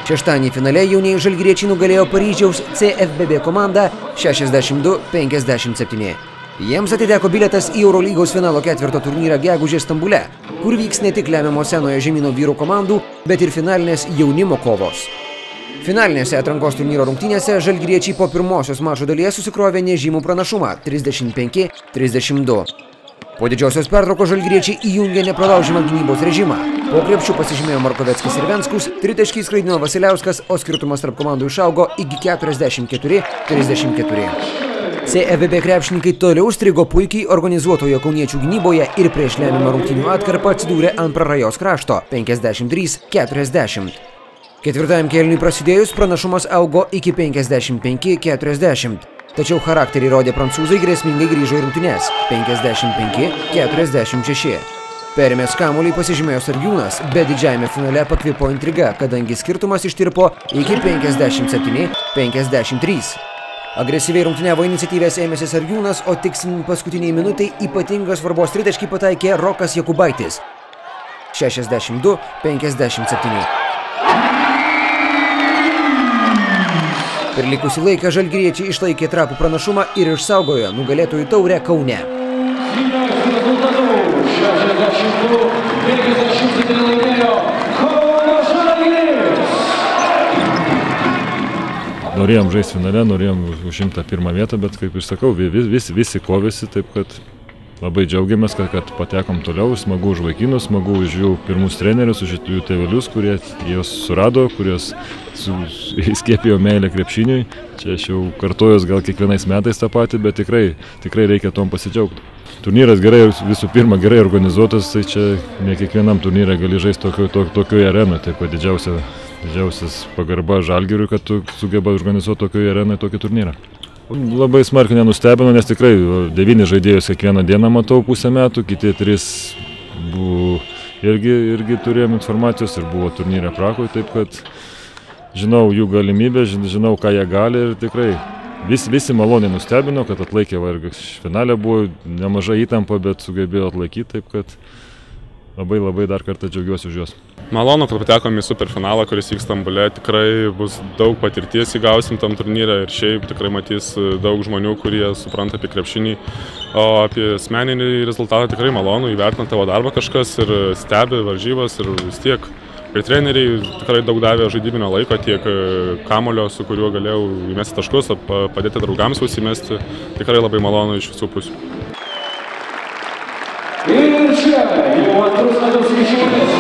Šeštadienį finale jaunieji žalgiriečiai nugalėjo Paryžiaus CFBB komandą 62-57. Jiems atiteko bilietas į Eurolygos finalo ketvirto turnyrą gegužės Stambule, kur vyks ne tik lemiamos senojo žemyno vyrų komandų, bet ir finalinės jaunimo kovos. Finalinėse atrankos turnyro rungtynėse žalgiriečiai po pirmosios mačo dalies susikrovė nežymų pranašumą 35-32. Po didžiosios pertraukos žalgiriečiai įjungė nepralaužiamą gynybos režimą. Po krepšių pasižymėjo Markoveckis ir Venskus, tritaškiais skraidino Vasiliauskas, o skirtumas tarp komandų išaugo iki 44-34. CFBB krepšininkai toliau strigo puikiai organizuotojo kauniečių gynyboje ir prieš lemiamą rungtynių atkarpą atsidūrė ant prarajos krašto 53-40. Ketvirtajam kėliniui prasidėjus pranašumas augo iki 55-40. Tačiau charakterį rodė prancūzai, grėsmingai grįžo į rungtynes 55-46. Perėmęs kamuolį pasižymėjo Sargiūnas, bet didžiajame finale pakvipo intriga, kadangi skirtumas ištirpo iki 57-53. Agresyviai rungtyniavo iniciatyvės ėmėsi Sargiūnas, o tikslinant paskutiniai minutai ypatingos svarbos tritaškį pataikė Rokas Jakubaitis 62-57. Per likusį laiką žalgiriečiai išlaikė trapų pranašumą ir išsaugojo nugalėtojų taurę Kaune. Norėjom žaisti finale, norėjom užimti pirmą vietą, bet kaip ir sakau, visi kovėsi, taip kad labai džiaugiamės, kad patekom toliau, smagu už vaikinus, smagu už jų pirmus trenerius, už jų tėvelius, kurie juos surado, kurios įskiepijo meilę krepšiniui. Čia aš jau kartojos gal kiekvienais metais tą patį, bet tikrai reikia tom pasidžiaugti. Turnyras gerai, visų pirma, gerai organizuotas, tai čia ne kiekvienam turnyrą gali žaisti tokioje arenoje, taip kad didžiausias pagarba Žalgiriui, kad tu sugeba organizuoti tokioje arenoje tokį turnyrą. Labai smarkiai nenustebino, nes tikrai 9 žaidėjus kiekvieną dieną matau pusę metų, kiti 3 buvo, irgi turėjom informacijos ir buvo turnyre Prahoje, taip kad žinau jų galimybę, žinau ką jie gali ir tikrai visi maloniai nustebino, kad atlaikė, finale buvo nemaža įtampa, bet sugebėjo atlaikyti, taip kad labai dar kartą džiaugiuosi už juos. Malonu, kad patekom į superfinalą, kuris vyks Stambule. Tikrai bus daug patirties įgausim tam turnyrą ir šiaip tikrai matys daug žmonių, kurie supranta apie krepšinį. O apie asmeninį rezultatą tikrai malonu, įvertina tavo darbą kažkas ir stebi varžybas ir vis tiek. Ir treneriai tikrai daug davė žaidybinio laiko, tiek kamulio, su kuriuo galėjau įmesti taškus, padėti draugams įmesti. Tikrai labai malonu iš visų pusių. Ir čia jau antrus metus išėjimas